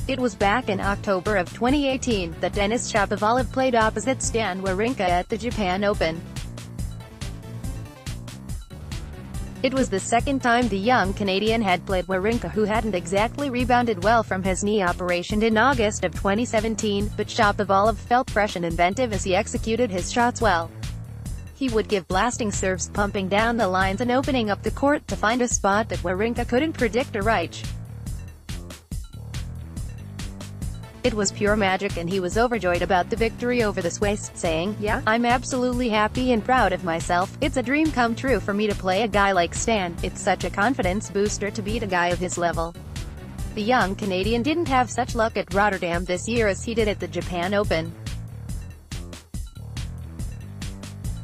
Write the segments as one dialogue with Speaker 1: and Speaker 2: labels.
Speaker 1: It was back in October of 2018 that Denis Shapovalov played opposite Stan Wawrinka at the Japan Open. It was the second time the young Canadian had played Wawrinka, who hadn't exactly rebounded well from his knee operation in August of 2017, but Shapovalov felt fresh and inventive as he executed his shots well. He would give blasting serves, pumping down the lines and opening up the court to find a spot that Wawrinka couldn't predict or reach. It was pure magic, and he was overjoyed about the victory over the Swiss, saying, "Yeah, I'm absolutely happy and proud of myself. It's a dream come true for me to play a guy like Stan. It's such a confidence booster to beat a guy of his level." The young Canadian didn't have such luck at Rotterdam this year as he did at the Japan Open.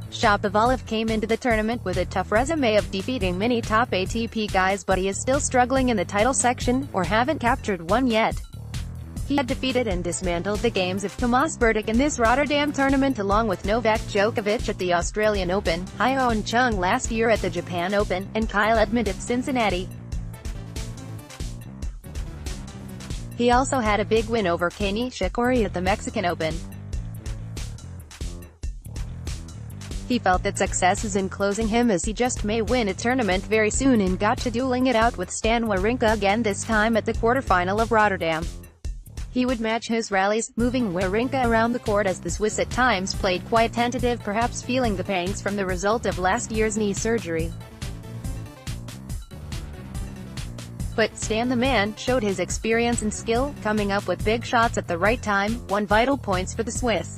Speaker 1: Shapovalov came into the tournament with a tough resume of defeating many top ATP guys, but he is still struggling in the title section, or haven't captured one yet. He had defeated and dismantled the games of Tomas Berdych in this Rotterdam tournament, along with Novak Djokovic at the Australian Open, Hyeon Chung last year at the Japan Open, and Kyle Edmund at Cincinnati. He also had a big win over Kei Nishikori at the Mexican Open. He felt that success is enclosing him, as he just may win a tournament very soon, and got to dueling it out with Stan Wawrinka again, this time at the quarterfinal of Rotterdam. He would match his rallies, moving Wawrinka around the court as the Swiss at times played quite tentative, perhaps feeling the pangs from the result of last year's knee surgery. But Stan the man showed his experience and skill, coming up with big shots at the right time, won vital points for the Swiss.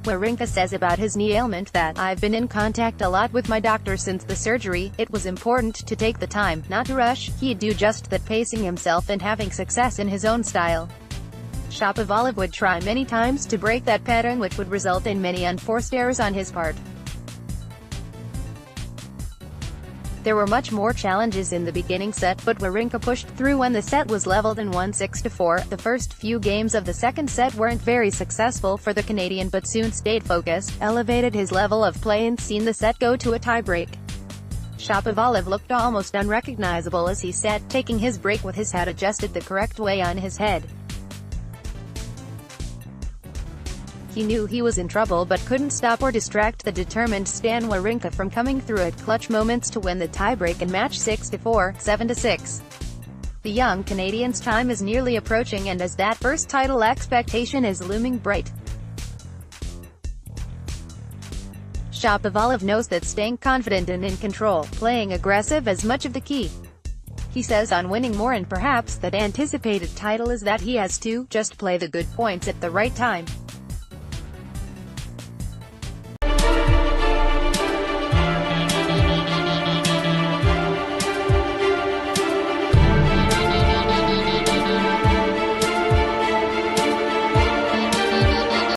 Speaker 1: Wawrinka says about his knee ailment that, "I've been in contact a lot with my doctor since the surgery. It was important to take the time, not to rush. He'd do just that, pacing himself and having success in his own style." Shapovalov would try many times to break that pattern, which would result in many unforced errors on his part. There were much more challenges in the beginning set, but Wawrinka pushed through when the set was leveled and won 6-4. The first few games of the second set weren't very successful for the Canadian, but soon stayed focused, elevated his level of play, and seen the set go to a tiebreak. Shapovalov looked almost unrecognizable as he sat, taking his break with his hat adjusted the correct way on his head. He knew he was in trouble, but couldn't stop or distract the determined Stan Wawrinka from coming through at clutch moments to win the tiebreak and match 6-4, 7-6. The young Canadian's time is nearly approaching, and as that first title expectation is looming bright, Shapovalov knows that staying confident and in control, playing aggressive, is much of the key. He says on winning more, and perhaps that anticipated title, is that he has to just play the good points at the right time.